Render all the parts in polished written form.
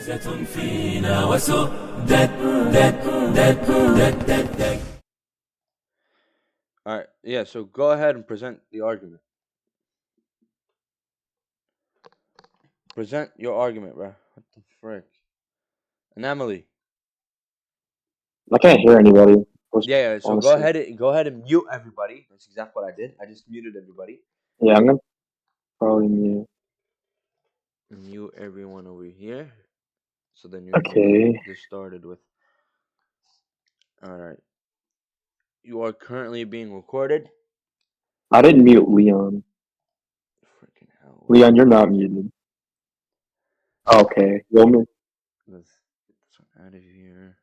عزة فينا وسؤدد دد دد دد دد دد. All right, yeah. So go ahead and present the argument. Present your argument, bro. What the frick? And Emily. I can't hear anybody. Yeah. So Honestly. go ahead and mute everybody. That's exactly what I did. I just muted everybody. Yeah, I'm gonna probably mute. Mute everyone over here. So then you can get Okay. this started with. All right. You are currently being recorded. I didn't mute Leon. Freaking hell. Leon, you're not muted. Okay. Well, Let's get this one out of here.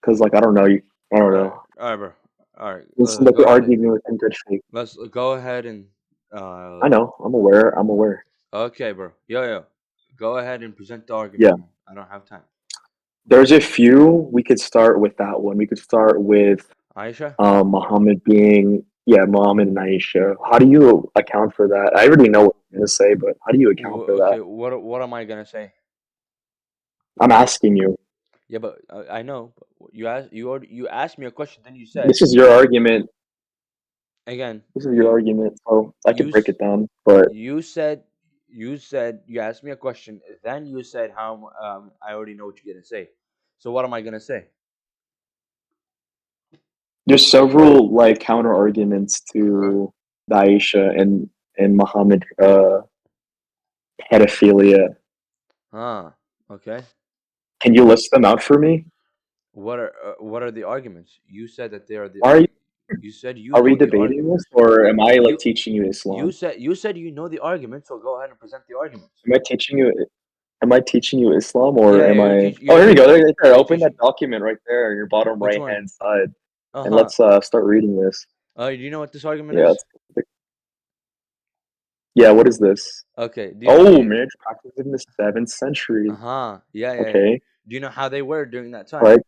because like I don't know you. I don't All know. right, bro. All right. This is like Go you're ahead. arguing with in good faith. Let's go ahead and. I know. I'm aware. I'm aware. Okay, bro. Yo. Go ahead and present the Yeah. argument, man. I don't have time. There's a few. We could start with that one. We could start with Aisha? Muhammad being Muhammad and Aisha. How do you account for that? I already know what I'm gonna say, but how do you account for that? Okay, what am I gonna say? I'm asking you. Yeah, but I know. But you asked me a question, then you said This is your argument. again. This is your argument, so I You could break s- it down. But you said you asked me a question, then you said how I already know what you're gonna say. So what am I gonna say? there's several like counter arguments Huh? to the Aisha and Muhammad pedophilia. Huh? Okay. Can you list them out for me? What are the arguments? You said that they are the Why you said you are we know the debating this, arguments. or am I like You teaching you Islam? you said you know the argument, so go ahead and present the arguments. Am I teaching you? Am I teaching you Islam, or Yeah, am I? Oh, you're here we go. teaching There, there. you're Open that teaching. document right there in your bottom Which right one? hand side, Uh and huh. let's start reading this. Do you know what this argument Yeah. is? Yeah. What is this? Okay. Do Oh, you? marriage practice in the seventh Uh century. huh. Yeah. Okay. Do you know how they were during that All time? right.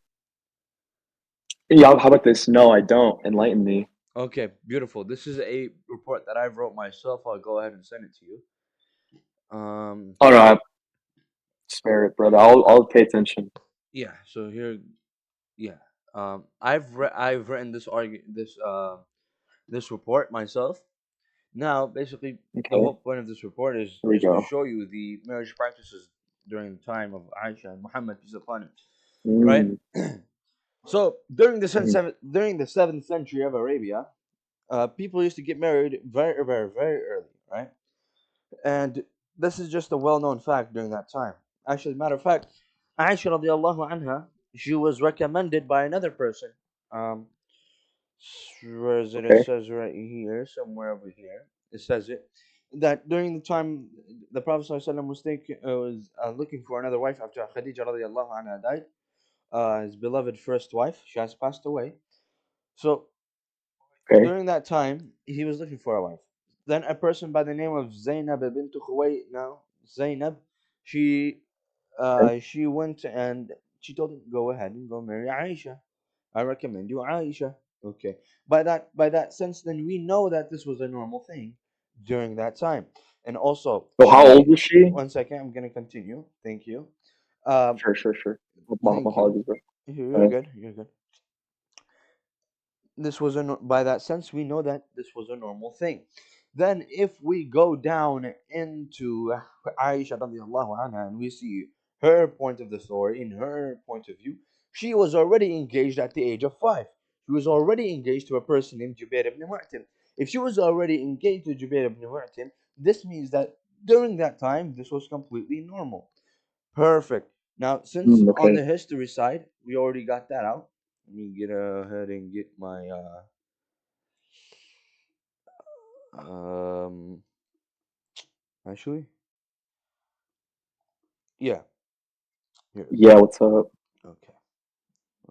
Yeah. How about this? No, I don't. Enlighten me. Okay, beautiful. This is a report that I wrote myself. I'll go ahead and send it to you. Um. Oh no, spare it, brother. I'll pay attention. Yeah. So here. Yeah. I've written this report myself. Now, basically, the Okay. whole point of this report Here we is to go. show you the marriage practices during the time of Aisha and Muhammad peace upon him, right? Mm, So mhm. during the seventh century of Arabia, people used to get married very early, right? And this is just a well-known fact during that time. Actually, as a matter of fact, Aisha radiallahu anha, she was recommended by another person. Um, where is it? It Okay. says right here, somewhere over here. It says it that during the time the Prophet ﷺ was looking for another wife after Khadija radiallahu anha died. His beloved first wife, she has passed away. So Okay. during that time, he was looking for a wife. Then a person by the name of Zainab bint Khuway, now Zainab, she Okay. she went and she told him, "Go ahead and go marry Aisha. I recommend you Aisha." Okay. By that sense, then we know that this was a normal thing during that time. And also, So how old was she? one second, I'm gonna continue. Thank you. Um, Sure. My thank you. apologies, bro. You're good. You're good. This was by that sense we know that this was a normal thing. Then if we go down into Aisha radiallahu anha and we see her point of the story, in her point of view, she was already engaged at the age of 5. She was already engaged to a person named Jubair ibn Mu'tim. If she was already engaged to Jubair ibn Mu'tim, this means that during that time this was completely normal. Perfect. Now, since on Okay. the history side, we already got that out. Let me get ahead and get my um actually, yeah, here it is. Yeah. What's up? Okay,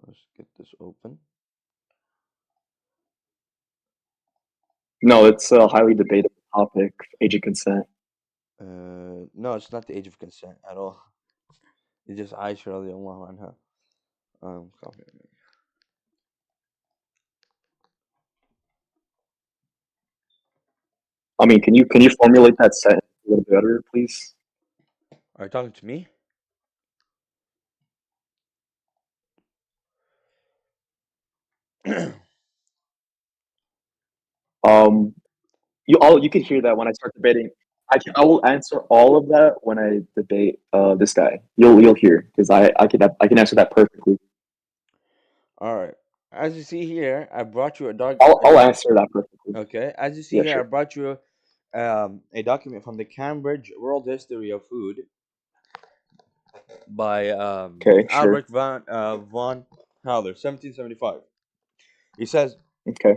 let's get this open. No, it's a highly debatable topic. Age of consent. No, it's not the age of consent at all. It's just Aisha radiallahu anha. Copy. I mean, can you formulate that sentence a little better, please? Are you talking to me? Um, you can hear that when I start debating. I will answer all of that when I debate this guy. You'll hear because I can answer that perfectly. All right. As you see here, I brought you I'll answer that perfectly. Okay. As you see Yeah, here, I sure. brought you a document from the Cambridge World History of Food by Okay, sure. Albert von Haller, 1775. He says, Okay,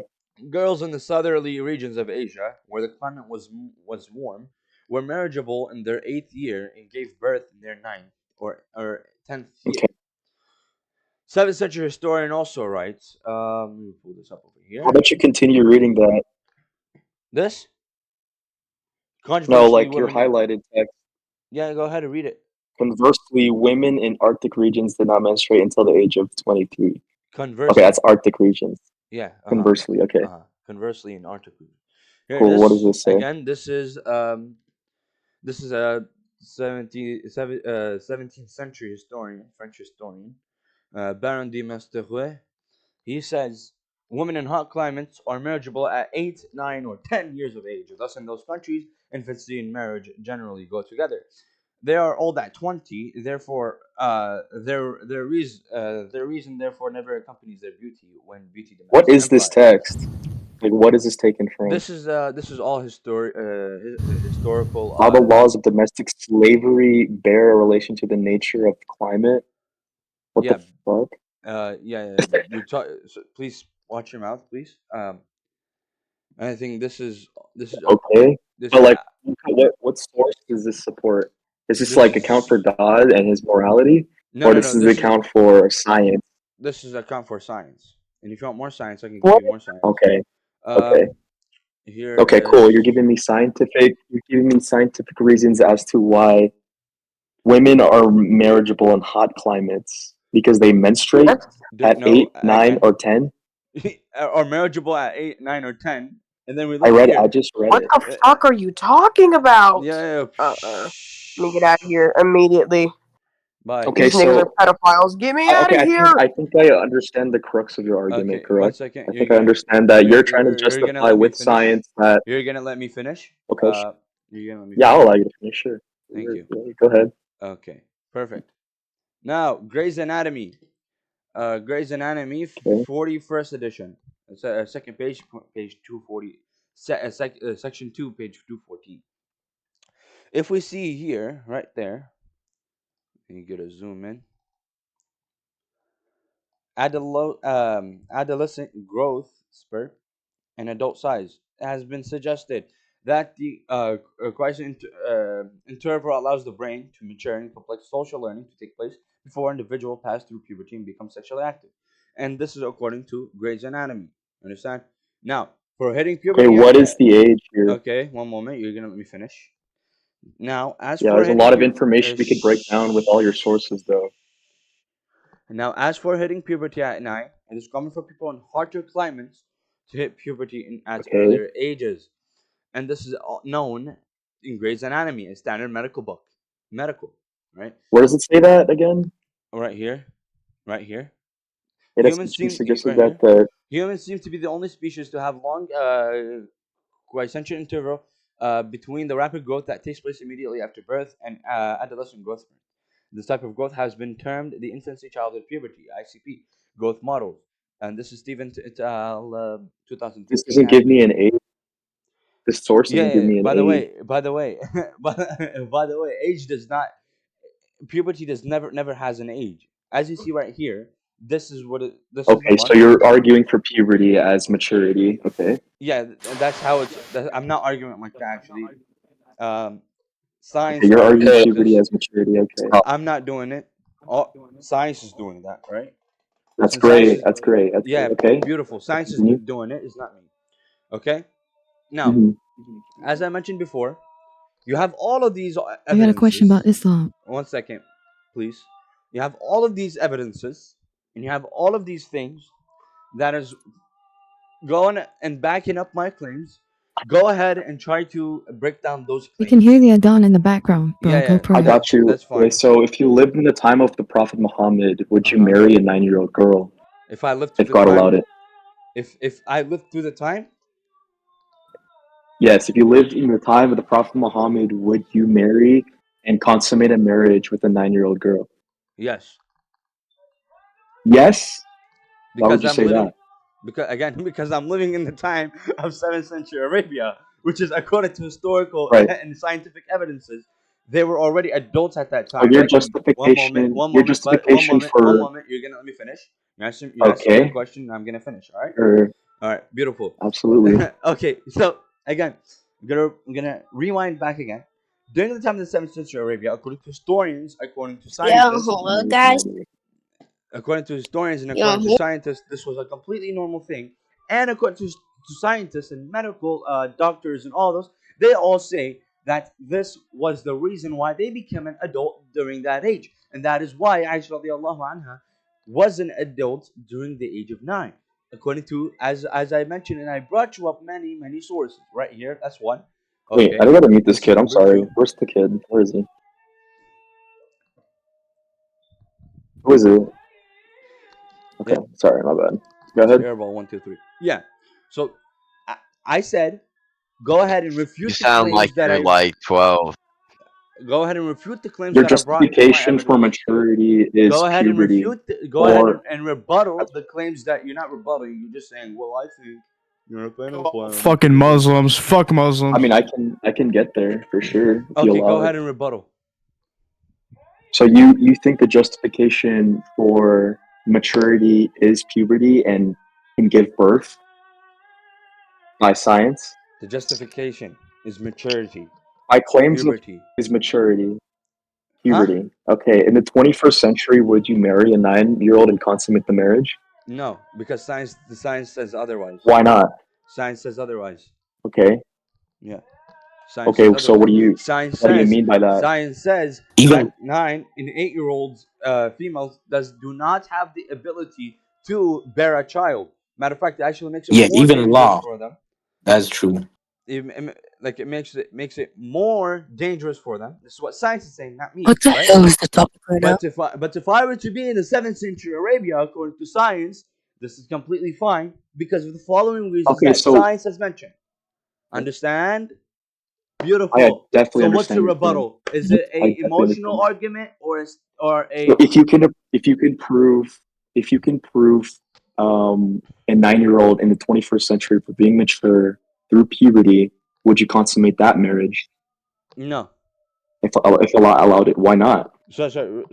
girls in the southerly regions of Asia, where the climate was warm, were marriageable in their 8th year and gave birth in their ninth or 10th year. okay. 7th century historian also writes, let me pull this up over How here. about you continue reading that? This No, controversially, like your women. highlighted text. Yeah, go ahead and read it. Conversely, women in Arctic regions did not menstruate until the age of 23. Okay, that's Conversely, Arctic regions. yeah, Conversely, okay, conversely in article. Here, cool. What does this say? this is a 17th century historian, French historian, Baron de Masterouet. He says women in hot climates are marriageable at 8, 9, or 10 years of age. Thus, in those countries, infancy and marriage generally go together. They are old at 20, therefore, their reason therefore never accompanies their beauty when beauty What demands is this empire. text? Like, what is this taken from? This is all historical. How the laws of domestic slavery bear a relation to the nature of climate? What the Yeah, fuck? yeah. You talk. So please watch your mouth, please. I think this is Okay, this but is like, what source does this support? Is this this like account for is God and his morality, no or no this no. is account for science? This is account for science. And if you want more science, I can give What? you more science. Okay, okay, Um, here okay, cool. is You're giving me scientific reasons as to why women are marriageable in hot climates because they menstruate at no 8, 9, again or 10. or marriageable at 8, 9, or 10, and then we I look read it. I here. just read What it. the fuck are you talking about? Yeah, yeah. Let me get out of here immediately. Bye. Okay, These niggas are so pedophiles. Get me out okay, of here! I think I understand the crux of your argument. Okay, one Correct? second. I think I understand that you're trying to You're gonna justify let me with finish. science that. You're gonna let me finish. Okay, You're gonna let me yeah, I'll finish. allow you to finish. Sure. Thank you. Go ahead. Okay, perfect. Now, Grey's Anatomy. Grey's Anatomy, Okay. 41st edition. Second page, page 240. Section 2, page 214. If we see here, right there, you get a zoom in. Adolescent growth spurt and adult size. It has been suggested that the interval allows the brain to mature and complex social learning to take place before an individual pass through puberty and become sexually active. And this is according to Grey's Anatomy. Understand? Now, for hitting Okay, puberty what at is the age here? okay, one moment. You're gonna let me finish. Now, as Yeah, for there's a hitting lot of puberty, information we could break down with all your sources, though. now as for hitting puberty at night, it is common for people in hotter climates to hit puberty at Okay. earlier ages. And this is known in Grey's Anatomy, a standard medical book. Medical, right? Where does it say that again? Right here, right here. It Humans essentially seem suggested right that here. the. Humans seem to be the only species to have long quiescent interval between the rapid growth that takes place immediately after birth and adolescent growth spurt. This type of growth has been termed the infancy childhood puberty (ICP) growth models, and this is Stephen 2015 This doesn't has give been. me an age. This source Yeah, doesn't give yeah. me an age. By the way, by the way, age does not puberty does never has an age. As you see right here, this is the Okay, so month. you're arguing for puberty as maturity. Okay. Yeah, and that's how I'm not arguing like that actually. Um, Okay, Science you're arguing argues puberty this. as maturity. Okay. I'm not doing it. All science is doing that, right? That's Since science great. is That's great. That's yeah, great. Okay. beautiful. Science is Continue. doing it. It's not me. Okay. Now, Hmm. as I mentioned before, you have all of these I got a question evidences. about Islam. One second, please. You have all of these evidences, and you have all of these things that is going and backing up my claims Go ahead and try to break down those We can claims. hear the Adhan in the background, bro. Yeah, Go yeah, I pray. got you. that's Okay, fine. so if you lived in the time of the Prophet Muhammad, would you Uh-huh. marry a 9-year-old girl If I lived through if the God time, allowed it? if I lived through the time, Yes, if you lived in the time of the Prophet Muhammad, would you marry and consummate a marriage with a 9-year-old girl? yes, Yes? Why would because you I'm say living, that? because again, because I'm living in the time of 7th century Arabia, which is according to historical Right. and scientific evidences, they were already adults at that So time, right? your One justification for moment. You're gonna let me finish. You asked me a okay, question. I'm gonna finish. All right. or All right. Beautiful. absolutely. Okay. So again, I'm gonna rewind back again. During the time of the 7th century Arabia, according to Yeah, scientists, hello guys. and Yeah, according to scientists, this was a completely normal thing. And according to scientists and medical doctors and all those, they all say that this was the reason why they became an adult during that age. And that is why Aisha radiallahu anha was an adult during the age of 9. According to, as I mentioned, and I brought you up many sources right here. That's one. Wait, I Okay. gotta meet this This is kid. I'm number sorry. two. Where's the kid? Where is he? Who is it? Okay, Yeah, sorry, my bad. Go it's ahead. airball 1 2 3. Yeah. So I said go ahead and You refute the sound like claims that you're I like 12. go ahead and refute the claims Your that are brought into my justification for evidence. maturity is puberty, Go ahead or and rebuttal the claims that you're not rebutting. You're just saying, well, I think you're a pedophile. Fucking Muslims. Fuck I Muslims. mean, I can get there for sure if you Okay, go allow it. ahead and rebuttal. So you think the justification for maturity is puberty and can give birth by science? The justification is maturity, My claims of puberty. is maturity, Huh? puberty. Okay, in the 21st century, would you marry a 9-year-old and consummate the marriage? No, because the science says otherwise. Why not? Science says otherwise. Okay, Yeah. Science okay. says So otherwise. what do you mean by that? Science says Even that 9 and 8-year-olds females do not have the ability to bear a child. Matter of fact, it actually makes it yeah, more even dangerous law. for them. That's true. Like it makes it more dangerous for them. This is what science is saying, not me, What the right? hell is the topic right now? But if I were to be in the 7th century Arabia, according to science, this is completely fine because of the following reasons Okay, that so science has mentioned. Understand? I Beautiful. definitely So what's understand your your point. rebuttal? Is it I a definitely emotional understand. argument or So a if you can prove a 9-year-old in the 21st century for being mature through puberty, would you consummate that marriage no? if Allah allowed it? Why not? Sorry,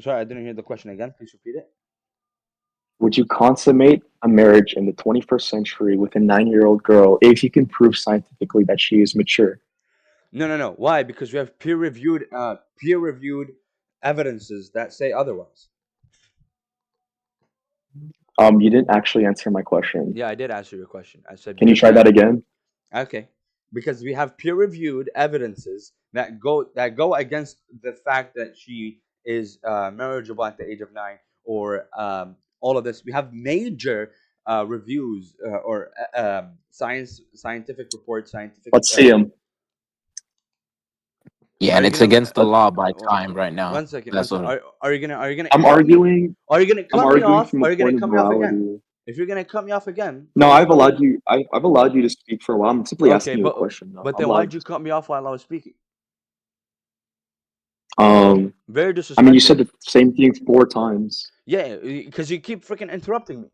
I didn't hear the question again. Please repeat it. Would you consummate a marriage in the 21st century with a 9-year-old girl if you can prove scientifically that she is mature? No. Why? Because we have peer reviewed evidences that say otherwise. You didn't actually answer my question. Yeah, I did answer your question. I said Can you because try we that have again? okay, because we have peer reviewed evidences that go against the fact that she is marriageable at the age of 9 or all of this. We have major reviews or scientific reports, scientific. Let's see him. Yeah, Are and you it's gonna? against the law by Oh, time right now. one second. One That's second. what. Are you gonna I'm cut me? arguing. Are you gonna I'm cut me arguing off? from a Are you gonna point of cut me off again? morality. If you're gonna cut me off again, No, there's I've no allowed reason. you. I've allowed you to speak for a while. I'm simply Okay, asking you a question, though. but I'm then why'd allowed. you cut me off while I was speaking? Um, Very I mean, you said disrespectful. the same thing 4 times. Yeah, because you keep freaking interrupting me.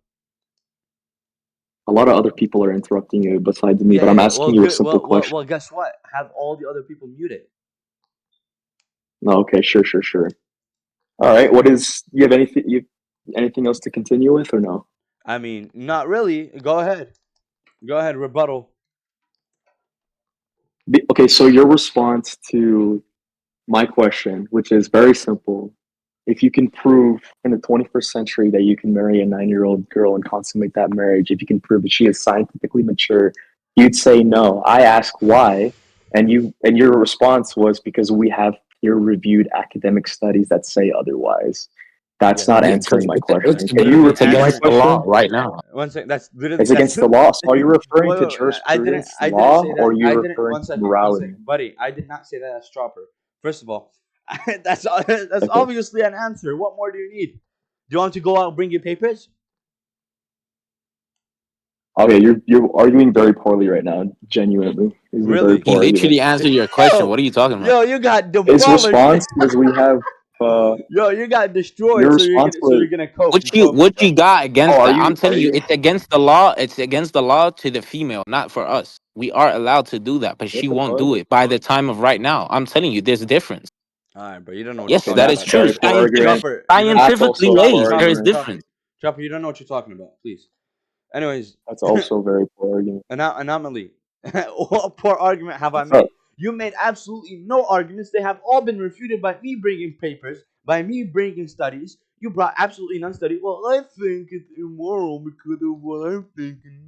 A lot of other people are interrupting you besides me, Yeah, but I'm yeah. Well, asking you a good. simple question. Well. Guess what? Have all the other people muted. No, okay, sure. All right. What is? You have anything else to continue with or no? I mean, not really. Go ahead. Go ahead. Rebuttal. Okay, so your response to my question, which is very simple, if you can prove in the 21st century that you can marry a 9-year-old girl and consummate that marriage, if you can prove that she is scientifically mature, you'd say no. I ask why, and your response was because we have peer-reviewed academic studies that say otherwise. That's Yes. not Yeah, answering because my it's, question. it's, Can you it's repeat my against the law question? right now. One second. That's literally It's against the law. So are you referring to I didn't. jurisprudence I didn't law say or that. are you I didn't. referring One to second. One morality? second, buddy. I did not say that as stropper. First of all, that's Okay. obviously an answer. What more do you need? Do you want to go out and bring your papers? Okay, you're arguing very poorly right now. Genuinely, this is a very Really? He poor argument. literally answered your question. Yo, What are you talking about? yo, you got His demolished. response was, "We have." Yo, you got destroyed. Your response So was, you're gonna cope. What You you cope. You what you cope. got "Oh, against are that? you? I'm Are telling you, you?" it's against the law. It's against the law to the female, not for us. We are allowed to do that, but What she the won't fuck? do it by the time of right now. I'm telling you, there's a difference. All right, bro. You don't know what you're Yes, Okay, talking that is that's about. true. very poor argument. Chopper, you don't. That's Scientifically also a poor based, there is argument. difference. Chopper, you don't know what you're talking about. Please. Anyways, That's also a very poor argument. anomaly. What poor argument have I What's up? made? You made absolutely no arguments. They have all been refuted by me bringing papers, by me bringing studies. You brought absolutely none study. Well, I think it's immoral because of what I'm thinking.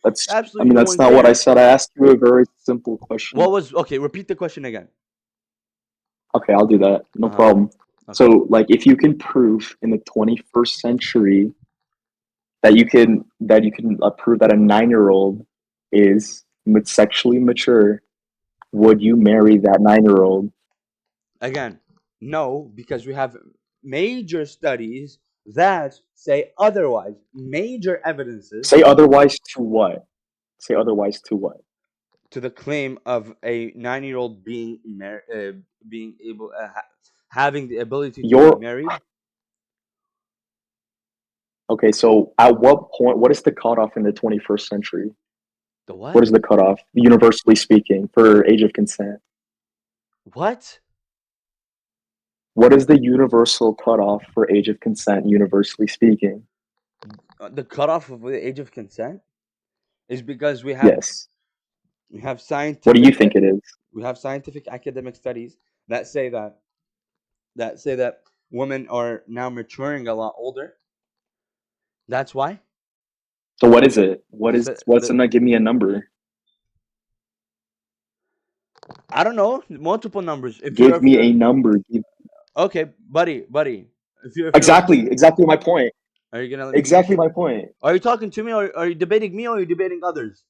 That's. I Absolutely mean, no that's one not what I cares. said. I asked you a very simple question. What was okay? Repeat the question again. Okay, I'll do that. No Uh-huh. problem. Okay. So, like, if you can prove in the 21st century that you can prove that a 9-year-old is sexually mature, would you marry that 9-year-old? Again, no, because we have major studies that say otherwise. Major evidences Say otherwise to what? Say otherwise to what? to the claim of a 9-year-old being able having the ability to be Your married. Okay, so at what point? What is the cutoff in the 21st century? The What what? is the cutoff, universally speaking, for age of consent? What? What is the universal cutoff for age of consent, universally speaking? The cutoff of the age of consent is because Yes. we have What do you scientific think it is? we have scientific academic studies that say that women are now maturing a lot older. That's why. So what is it? What The, is stu- what's the in that? Give me a number. I don't know, multiple numbers. Give If me a you're number. okay, buddy. If you're Exactly my point. are you gonna let me Exactly finish? my point. Are you talking to me, or are you debating me, or are you debating others?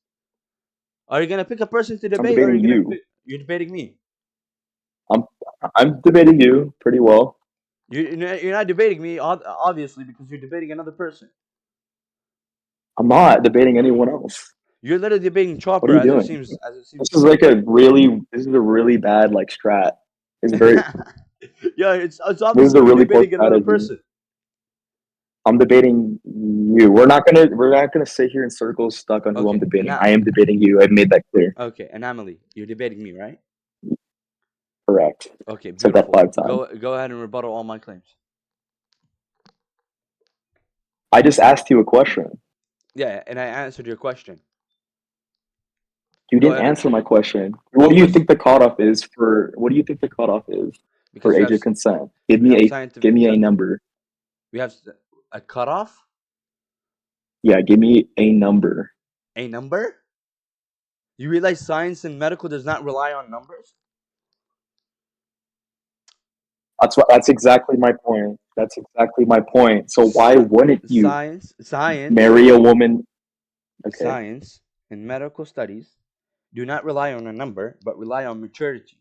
Are you gonna pick a person to I'm debate, or are you debating gonna you. pick? You're debating me. I'm I'm debating you pretty well. You're not debating me, obviously, because you're debating another person. I'm not debating anyone else. You're literally debating What are Chopper, you as it doing? seems. As it This seems to is me. like this is a really bad like strat. It's very Yeah, it's This is obviously a you're really poor debating another strategy. person. I'm debating you. We're not gonna sit here in circles stuck on who I'm Okay, debating. I am debating you. I've made that clear. okay, anomaly. You're debating me, right? Correct. Okay, Said that beautiful. 5 times. Go ahead and rebuttal all my claims. I just asked you a question. Yeah, and I answered your question. You Go didn't ahead. answer my question. What What do you was think the cutoff is for? What do you think the cutoff is for because age of consent? Give we me have a give scientific me a number. we have a cutoff, Yeah, give me a number. a number. You realize science and medical does not rely on numbers. That's exactly my point. That's exactly my point. So why Sci- wouldn't you science, marry a woman? Okay. science, and medical studies do not rely on a number, but rely on maturity.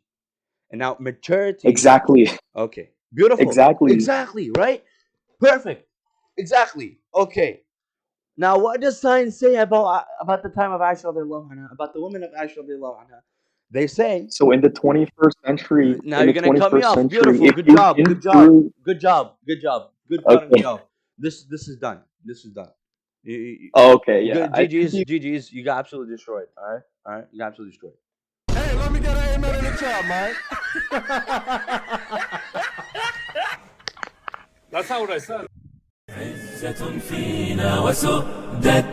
And now maturity. Exactly. Okay, beautiful. Exactly. Exactly right. Perfect. Exactly. Okay. Now, what does science say about the time of Aisha radiallahu anha, about the women of Aisha radiallahu anha? They say. So in the 21st century, Now you're gonna cut me off. Beautiful. if Good you job. can Good job. prove, Good job. Good job. Good cutting me okay, off. This is done. This is done. okay, yeah, Good. I think GG's. GG's. You got absolutely destroyed. All right. All right. You got absolutely destroyed. Hey, let me get an amen in the chat, man. That's how I said. عزة فينا وسؤدد